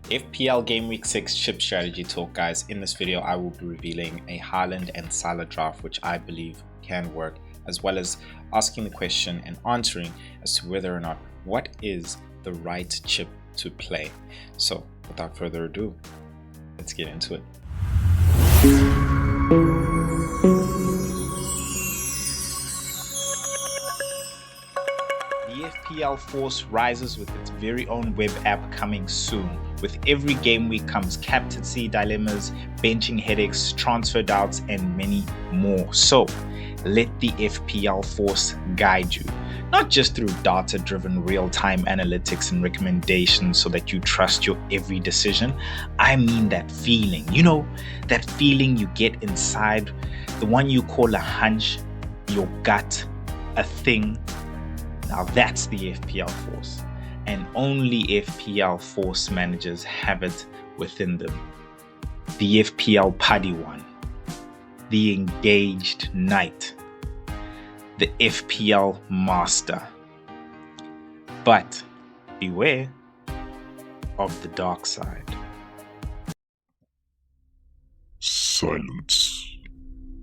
FPL Game Week 6 chip strategy talk, guys. In this video, I will be revealing a Haaland and Salah draft, which I believe can work, as well as asking the question and answering as to whether or not what is the right chip to play. So without further ado, let's get into it. The FPL Force rises with its very own web app coming soon. With every game week comes captaincy dilemmas, benching headaches, transfer doubts, and many more. So let the FPL Force guide you, not just through data-driven real-time analytics and recommendations so that you trust your every decision. I mean that feeling, that feeling you get inside, the one you call a hunch, your gut, a thing. Now that's the FPL Force, and only FPL Force managers have it within them. The FPL Paddy one, the Engaged Knight, the FPL Master. But beware of the dark side. Silence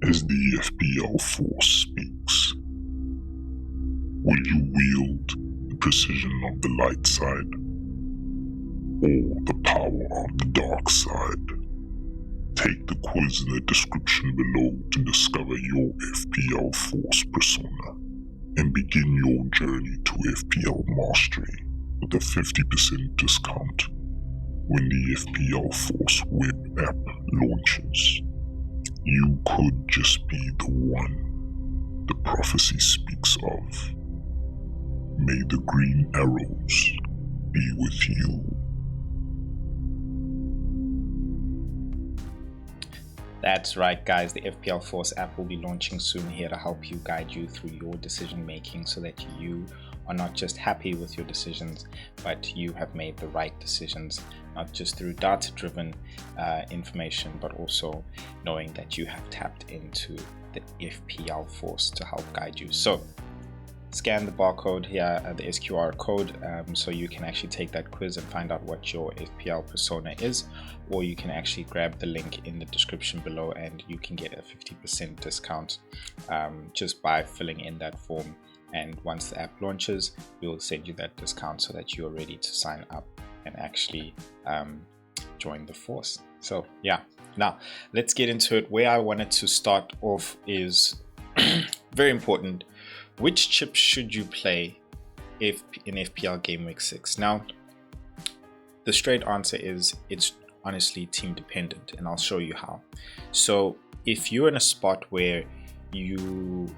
as the FPL Force speaks. Will you wield the precision of the light side or the power of the dark side? Take the quiz in the description below to discover your FPL Force persona and begin your journey to FPL Mastery with a 50% discount when the FPL Force web app launches. You could just be the one the prophecy speaks of. May the green arrows be with you. That's right, guys. The FPL Force app will be launching soon, here to help you, guide you through your decision making so that you are not just happy with your decisions, but you have made the right decisions, not just through data-driven information, but also knowing that you have tapped into the FPL Force to help guide you. So scan the barcode here, the SQR code, so you can actually take that quiz and find out what your FPL persona is, or you can actually grab the link in the description below and you can get a 50% discount just by filling in that form. And once the app launches, we will send you that discount so that you're ready to sign up and actually join the force. So yeah, now let's get into it. Where I wanted to start off is very important. Which chip should you play in FPL Game Week 6? Now, the straight answer is it's honestly team dependent, and I'll show you how. So if you're in a spot where you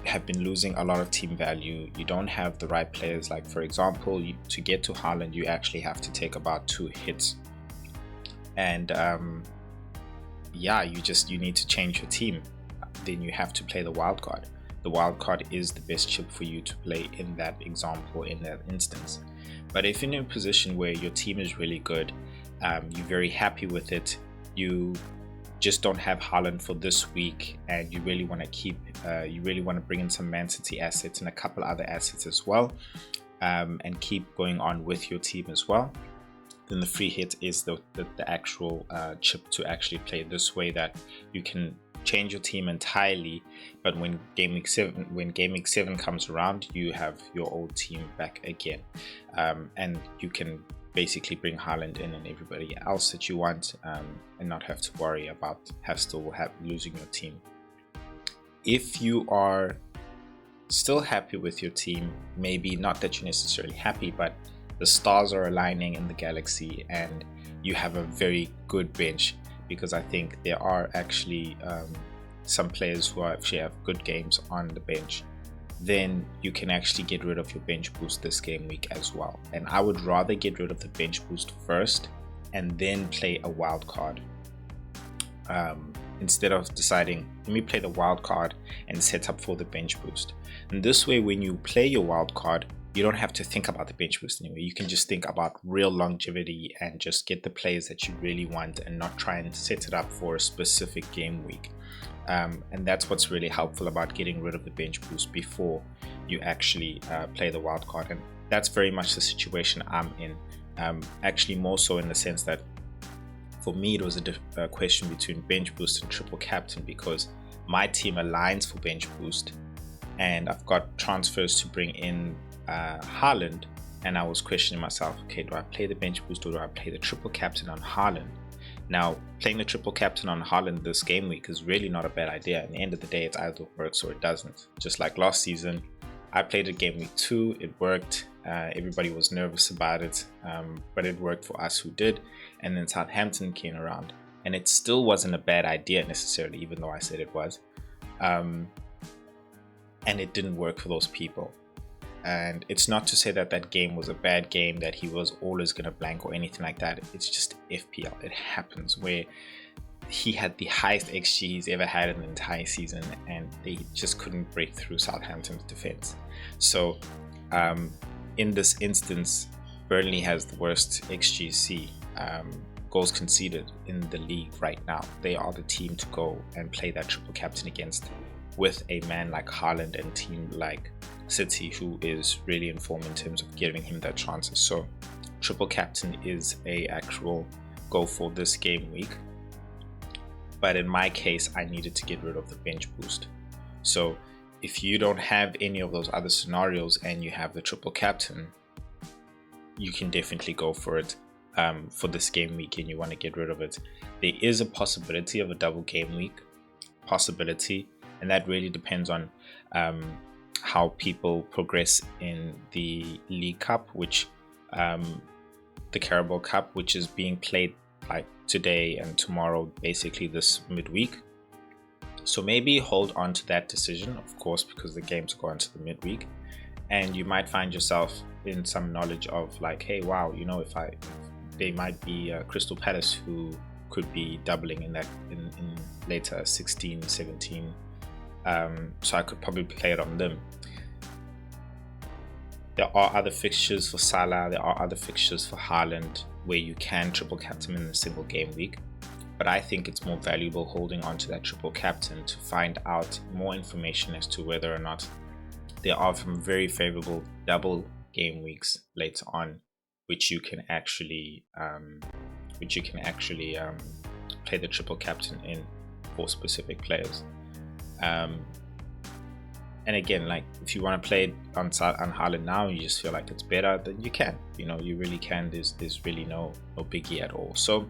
have been losing a lot of team value, you don't have the right players, like for example, to get to Haaland, you actually have to take about 2 hits. And yeah, you need to change your team. Then you have to play the wildcard. The wildcard is the best chip for you to play in that example, in that instance. But if you're in a position where your team is really good, you're very happy with it, you just don't have Haaland for this week, and you really want to bring in some Man City assets and a couple other assets as well, and keep going on with your team as well, then the free hit is the actual chip to actually play this way, that you can change your team entirely, but when Game Week 7 comes around, you have your old team back again, and you can basically bring Haaland in and everybody else that you want, and not have to worry about losing your team. If you are still happy with your team, maybe not that you're necessarily happy, but the stars are aligning in the galaxy and you have a very good bench, because I think there are actually some players who actually have good games on the bench, then you can actually get rid of your bench boost this game week as well. And I would rather get rid of the bench boost first and then play a wild card, instead of deciding, let me play the wild card and set up for the bench boost. And this way, when you play your wild card, you don't have to think about the bench boost anyway. You can just think about real longevity and just get the players that you really want, and not try and set it up for a specific game week. And that's what's really helpful about getting rid of the bench boost before you actually play the wild card. And that's very much the situation I'm in. Actually, more so in the sense that for me it was a question between bench boost and triple captain, because my team aligns for bench boost, and I've got transfers to bring in Haaland, and I was questioning myself, okay, do I play the bench boost or do I play the triple captain on Haaland? Now, playing the triple captain on Haaland this game week is really not a bad idea. At the end of the day, it's either works or it doesn't. Just like last season, I played it game week 2, it worked. Everybody was nervous about it, but it worked for us who did. And then Southampton came around, and it still wasn't a bad idea necessarily, even though I said it was. And it didn't work for those people. And it's not to say that that game was a bad game, that he was always going to blank or anything like that. It's just FPL. It happens, where he had the highest XG he's ever had in the entire season, and they just couldn't break through Southampton's defense. So in this instance, Burnley has the worst XGC, goals conceded, in the league right now. They are the team to go and play that triple captain against, with a man like Haaland and team like City, who is really informed in terms of giving him that chances. So triple captain is a actual go for this game week, but in my case I needed to get rid of the bench boost. So if you don't have any of those other scenarios and you have the triple captain, you can definitely go for it for this game week, and you want to get rid of it. There is a possibility of a double game week possibility, and that really depends on how people progress in the League Cup, which the Carabao Cup, which is being played like today and tomorrow, basically this midweek. So maybe hold on to that decision, of course, because the games go into the midweek, and you might find yourself in some knowledge of like, hey, wow, you know, if they might be Crystal Palace who could be doubling in that in later 16, 17. So I could probably play it on them. There are other fixtures for Salah, there are other fixtures for Haaland where you can triple captain in a single game week, but I think it's more valuable holding on to that triple captain to find out more information as to whether or not there are some very favorable double game weeks later on, which you can actually play the triple captain in for specific players. And again, like if you want to play it on Haaland now, you just feel like it's better, then you can. You know, you really can. There's really no biggie at all. So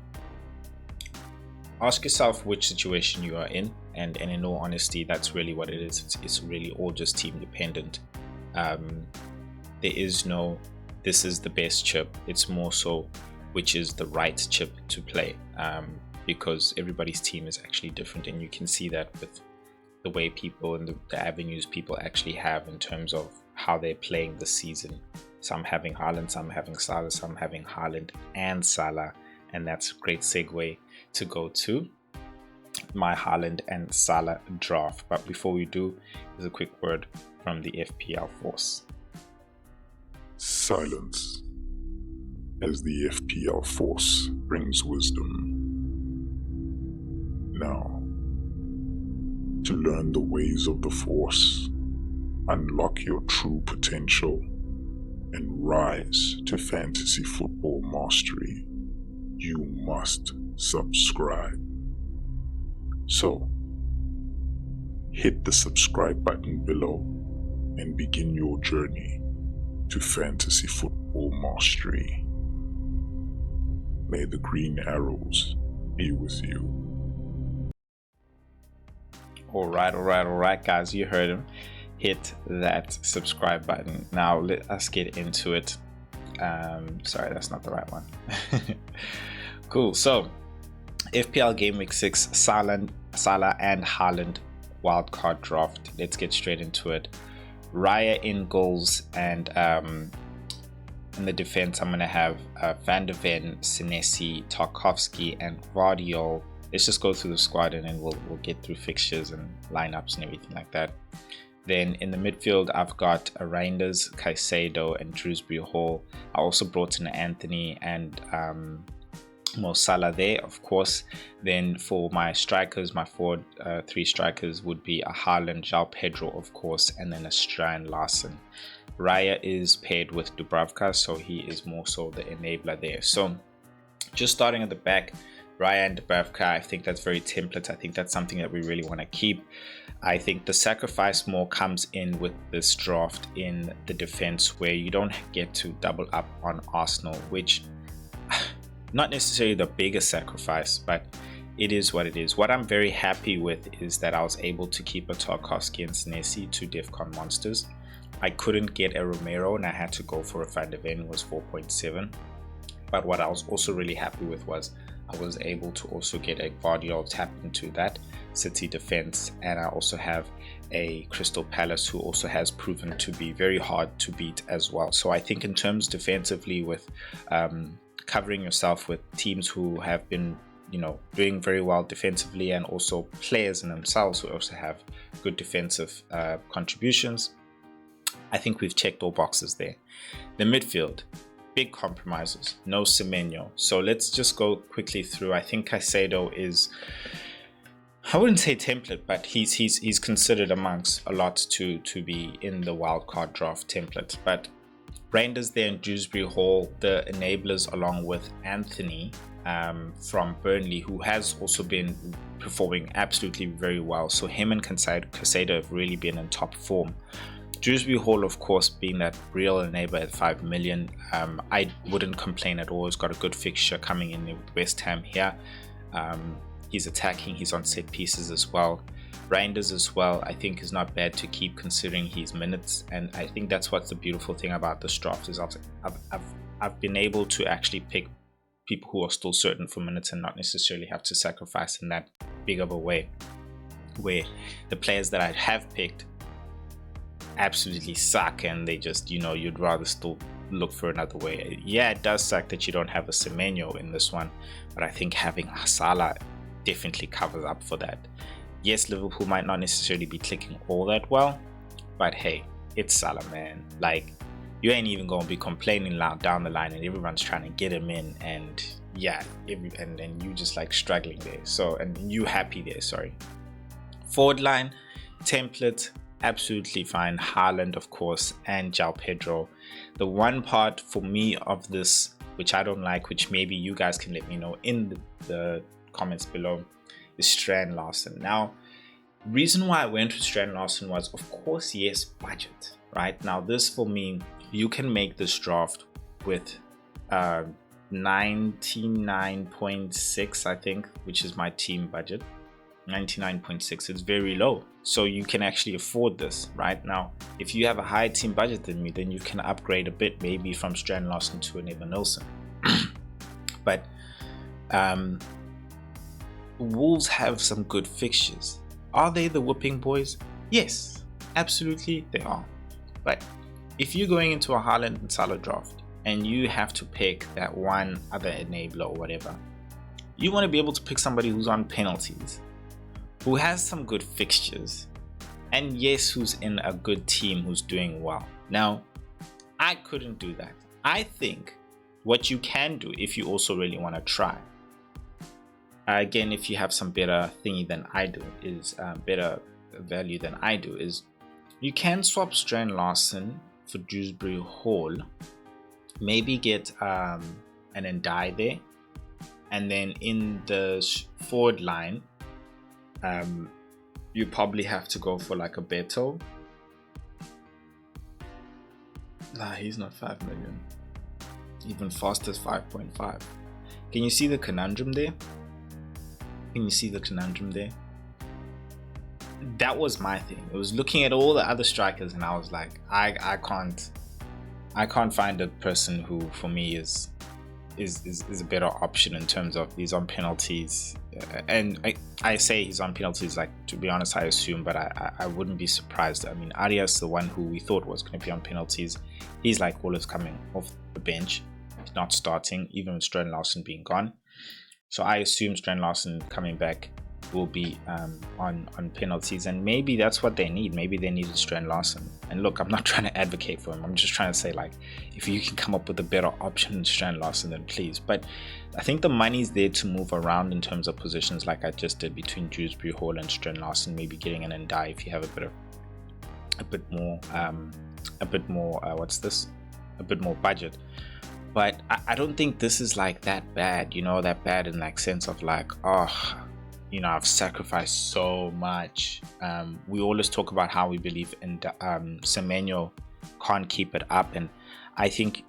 ask yourself which situation you are in, and in all honesty, that's really what it is. It's really all just team dependent. There is no, this is the best chip. It's more so which is the right chip to play, because everybody's team is actually different, and you can see that with the way people and the avenues people actually have in terms of how they're playing this season. Some having Haaland, some having Salah, some having Haaland and Salah, and that's a great segue to go to my Haaland and Salah draft. But before we do, here's a quick word from the FPL Force. Silence as the FPL Force brings wisdom. Now, to learn the ways of the Force, unlock your true potential, and rise to fantasy football mastery, you must subscribe. So, hit the subscribe button below and begin your journey to fantasy football mastery. May the green arrows be with you. All right, guys, you heard him. Hit that subscribe button. Now let us get into it. Sorry, that's not the right one. Cool. So FPL Gameweek 6 Salah and Haaland Wildcard Draft. Let's get straight into it. Raya in goals, and in the defense I'm going to have Van der Ven, Senesi, Tarkowski, and Vardiol. Let's just go through the squad, and then we'll get through fixtures and lineups and everything like that. Then in the midfield, I've got Reinders, Caicedo, and Shrewsbury Hall. I also brought in Anthony and Mo Salah there, of course. Then for my strikers, my forward three strikers would be a Haaland, João Pedro, of course, and then a Strand Larsen. Raya is paired with Dubravka, so he is more so the enabler there. So just starting at the back, Raya and Dubravka, I think that's very template. I think that's something that we really want to keep. I think the sacrifice more comes in with this draft in the defense, where you don't get to double up on Arsenal, which not necessarily the biggest sacrifice, but it is what it is. What I'm very happy with is that I was able to keep a Tarkovsky and Senesi to DEFCON monsters. I couldn't get a Romero and I had to go for a Van de Ven, was 4.7. But what I was also really happy with was I was able to also get a Guardiola tap into that City defense, and I also have a Crystal Palace who also has proven to be very hard to beat as well. So I think in terms defensively, with covering yourself with teams who have been, you know, doing very well defensively, and also players in themselves who also have good defensive contributions, I think we've checked all boxes there. The midfield, big compromises, no Semenyo. So let's just go quickly through. I think Caicedo is, I wouldn't say template, but he's considered amongst a lot to be in the wildcard draft template. But Reinders there in Dewsbury Hall, the enablers along with Anthony from Burnley, who has also been performing absolutely very well. So him and Caicedo have really been in top form. Dewsbury Hall, of course, being that real enabler at 5 million, I wouldn't complain at all. He's got a good fixture coming in with West Ham here. He's attacking, he's on set pieces as well. Reinders as well, I think is not bad to keep considering his minutes, and I think that's what's the beautiful thing about this draft is I've been able to actually pick people who are still certain for minutes and not necessarily have to sacrifice in that big of a way, where the players that I have picked absolutely suck and they just, you know, you'd rather still look for another way. Yeah, it does suck that you don't have a Semenyo in this one, but I think having Salah definitely covers up for that. Yes, Liverpool might not necessarily be clicking all that well, but hey, it's Salah, man. Like, you ain't even gonna be complaining loud down the line and everyone's trying to get him in, and yeah, and you just like struggling there. So, and you happy there, sorry. Forward line, template, absolutely fine. Haaland, of course, and João Pedro. The one part for me of this which I don't like, which maybe you guys can let me know in the comments below, is Strand Larsen. Now, reason why I went with Strand Larsen was, of course, yes, budget, right? Now this, for me, you can make this draft with 99.6, I think, which is my team budget. 99.6, it's very low, so you can actually afford this right now. If you have a higher team budget than me, then you can upgrade a bit, maybe from Strand Larsen to an Evan Nilsson. But Wolves have some good fixtures. Are they the whooping boys? Yes, absolutely they are. But if you're going into a Haaland and Salah draft and you have to pick that one other enabler or whatever, you want to be able to pick somebody who's on penalties, who has some good fixtures, and yes, who's in a good team who's doing well. Now, I couldn't do that. I think what you can do, if you also really want to try, again, if you have some better thingy than I do, is better value than I do, is you can swap Strand Larsen for Dewsbury Hall, maybe get an Ndai there, and then in the forward line, you probably have to go for like a Beto. Nah, he's not 5 million. Even Foster's 5.5. Can you see the conundrum there? Can you see the conundrum there? That was my thing. It was looking at all the other strikers and I was like, I can't find a person who for me is a better option in terms of he's on penalties. And I say he's on penalties, like, to be honest, I assume, but I wouldn't be surprised. I mean, Arias, the one who we thought was going to be on penalties, he's like always coming off the bench, not starting, even with Strand Larsen being gone. So I assume Strand Larsen coming back will be on penalties, and maybe that's what they need. Maybe they needed Strand Larsen. And look, I'm not trying to advocate for him. I'm just trying to say, like, if you can come up with a better option than Strand Larsen, then please. But I think the money's there to move around in terms of positions, like I just did between Dewsbury Hall and Strand Larsen. Maybe getting an Ndai if you have a bit more a bit more a bit more budget. But I don't think this is like that bad, that bad in like sense of like, oh, I've sacrificed so much. We always talk about how we believe in Semenyo can't keep it up, and I think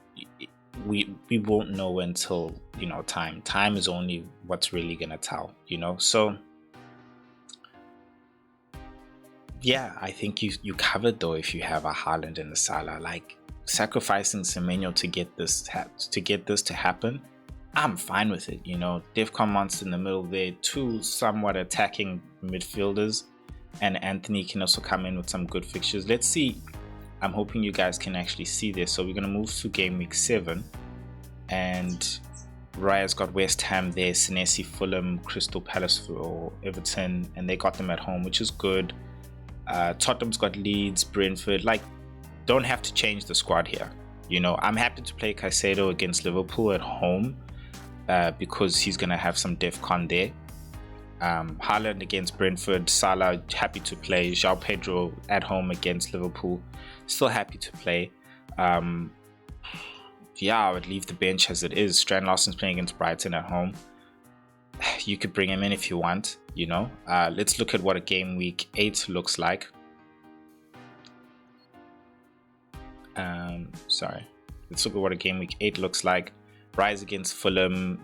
we won't know until time is only what's really gonna tell, so yeah, I think you covered though if you have a Haaland and a Salah. Like, sacrificing Semenyo to get this to happen, I'm fine with it. Defcon monster in the middle there, two somewhat attacking midfielders, and Anthony can also come in with some good fixtures. Let's see. I'm hoping you guys can actually see this. So we're going to move to game week 7, and Raya's got West Ham there, Senesi, Fulham, Crystal Palace for Everton, and they got them at home, which is good. Tottenham's got Leeds, Brentford. Like, don't have to change the squad here. I'm happy to play Caicedo against Liverpool at home because he's going to have some DEFCON there. Haaland against Brentford, Salah, happy to play. João Pedro at home against Liverpool, still happy to play. Yeah, I would leave the bench as it is. Strand Larsen's playing against Brighton at home. You could bring him in if you want, Let's look at what a game week 8 looks like. Let's look at what a game week 8 looks like. Rise against Fulham,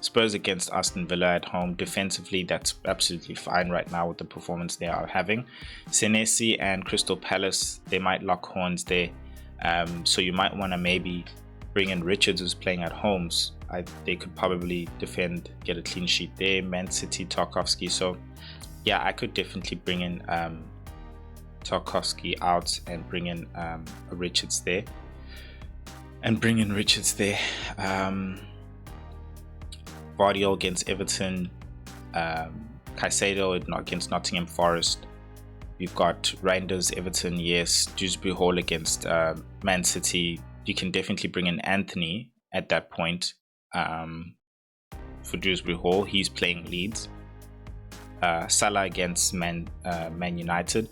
Spurs against Aston Villa at home. Defensively, that's absolutely fine right now with the performance they are having. Senesi and Crystal Palace, they might lock horns there. So you might want to maybe bring in Richards, who's playing at homes. They could probably defend, get a clean sheet there. Man City, Tarkowski. So yeah, I could definitely bring in Tarkowski out and bring in Richards there. Vardiol against Everton. Caicedo against Nottingham Forest. You've got Reinders, Everton, yes. Dewsbury Hall against Man City. You can definitely bring in Anthony at that point for Dewsbury Hall. He's playing Leeds. Salah against Man United.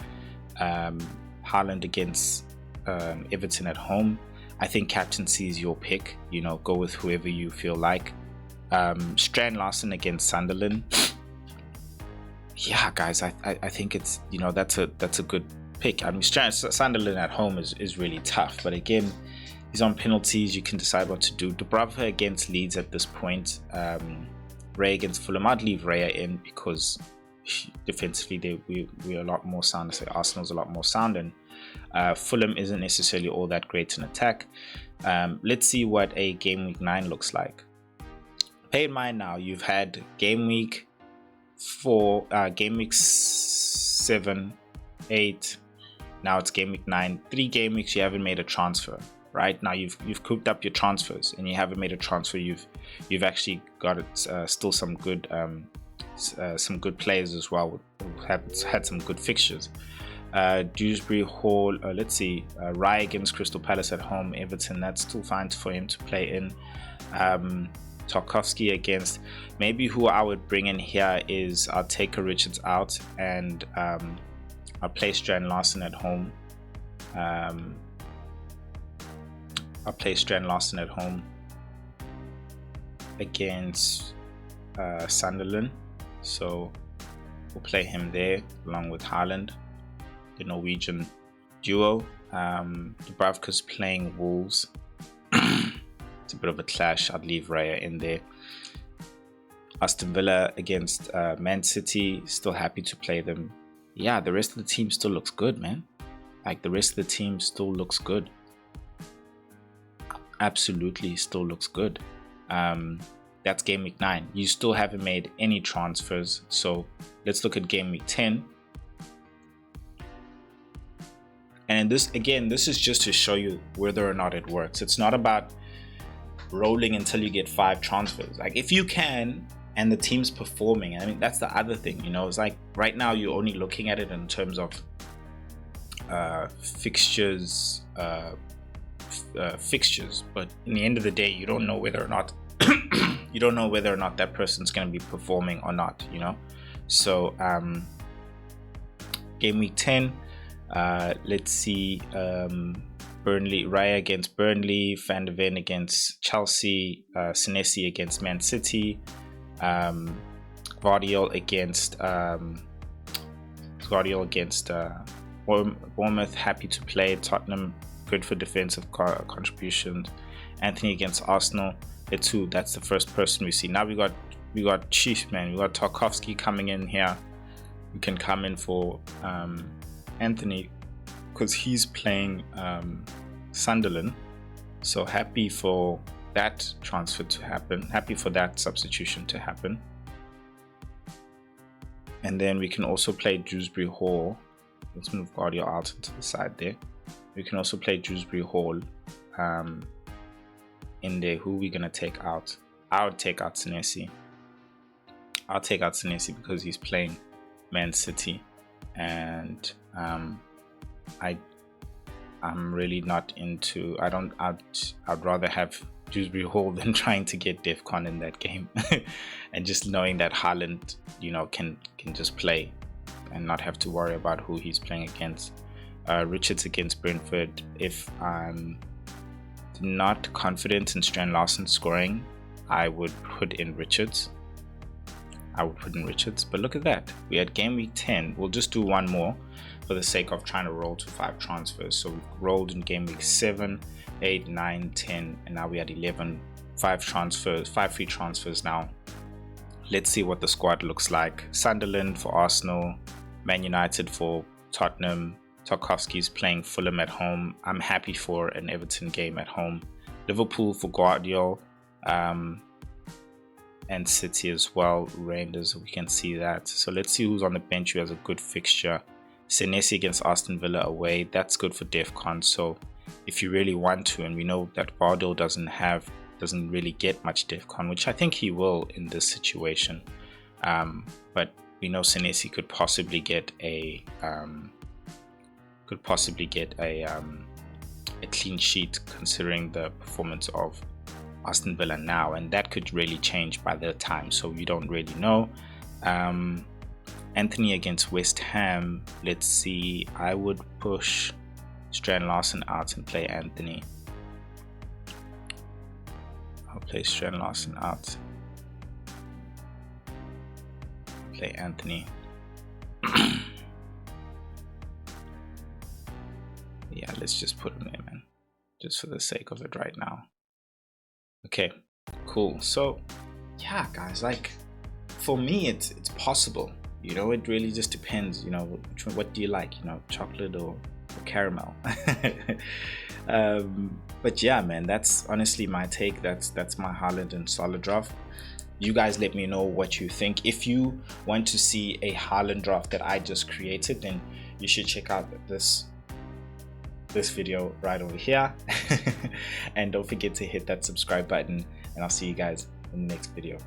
Haaland against Everton at home. I think captaincy is your pick. Go with whoever you feel like. Strand Larsen against Sunderland. Yeah, guys, I think it's that's a good pick. I mean, Sunderland at home is really tough, but again, he's on penalties. You can decide what to do. Dubravka against Leeds at this point. Ray against Fulham. I'd leave Raya in because defensively we're a lot more sound. I say Arsenal's a lot more sound, and Fulham isn't necessarily all that great in attack. Let's see what a game week 9 looks like. Pay in mind now, you've had game week 4, game week 7, 8. Now it's game week 9. 3 game weeks you haven't made a transfer. Right now you've cooped up your transfers and you haven't made a transfer. You've actually got it, still some good players as well. Have had some good fixtures. Dewsbury Hall. Let's see. Rye against Crystal Palace at home. Everton. That's still fine for him to play in. Tarkowski against. Maybe who I would bring in here is I'll take a Richards out and I'll play Strand Larsen at home. I'll play Strand Larsen at home against Sunderland. So we'll play him there along with Haaland, the Norwegian duo. Dubravka's playing Wolves. It's a bit of a clash. I'd leave Raya in there. Aston Villa against Man City. Still happy to play them. Yeah, the rest of the team still looks good, man. Like, the rest of the team still looks good. Absolutely still looks good. That's game week 9. You still haven't made any transfers. So let's look at game week 10. And this is just to show you whether or not it works. It's not about rolling until you get 5 transfers. Like, if you can and the team's performing, I mean, that's the other thing, it's like right now you're only looking at it in terms of fixtures, but in the end of the day, you don't know whether or not that person's going to be performing or not, So game week 10, Let's see, Burnley, Raya against Burnley, Van de Ven against Chelsea, Senesi against Man City, Guardiola against Bournemouth, happy to play. Tottenham, good for defensive contributions. Anthony against Arsenal. That's the first person we see. Now we got Chief, man. We got Tarkovsky coming in here. We can come in for Anthony because he's playing Sunderland. So happy for that transfer to happen. Happy for that substitution to happen. And then we can also play Dewsbury Hall. Let's move Guardiola out into the side there. We can also play Dewsbury Hall in there. Who are we going to take out? I would take out Senesi. I'll take out Senesi because he's playing Man City. And I'm really not into... I'd rather have Dewsbury Hall than trying to get DEFCON in that game. And just knowing that Haaland, can just play and not have to worry about who he's playing against. Richards against Brentford. If I'm not confident in Strand Larsen scoring, I would put in Richards. But look at that. We had game week 10. We'll just do one more for the sake of trying to roll to 5 transfers. So we've rolled in game week 7, 8, 9, 10, and now we had 11. 5 free transfers now. Let's see what the squad looks like. Sunderland for Arsenal, Man United for Tottenham. Tarkovsky's playing Fulham at home. I'm happy for an Everton game at home. Liverpool for Guardiola, and City as well. Rangers, we can see that. So let's see who's on the bench who has a good fixture. Senesi against Aston Villa away. That's good for DEFCON. So if you really want to, and we know that Guardiola doesn't really get much DEFCON, which I think he will in this situation. But we know Senesi could possibly get a clean sheet considering the performance of Aston Villa now, and that could really change by the time, so you don't really know. Anthony against West Ham. Let's see. I would push Strand Larsen out and play Anthony. I'll play Strand Larsen out. Play Anthony. Yeah, let's just put him there, man. Just for the sake of it right now. Okay, cool. So, yeah, guys, like, for me, it's possible. It really just depends. What do you like? Chocolate or caramel? But yeah, man, that's honestly my take. That's my Haaland and Salah draft. You guys let me know what you think. If you want to see a Haaland draft that I just created, then you should check out this video right over here. And don't forget to hit that subscribe button, and I'll see you guys in the next video.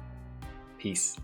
Peace.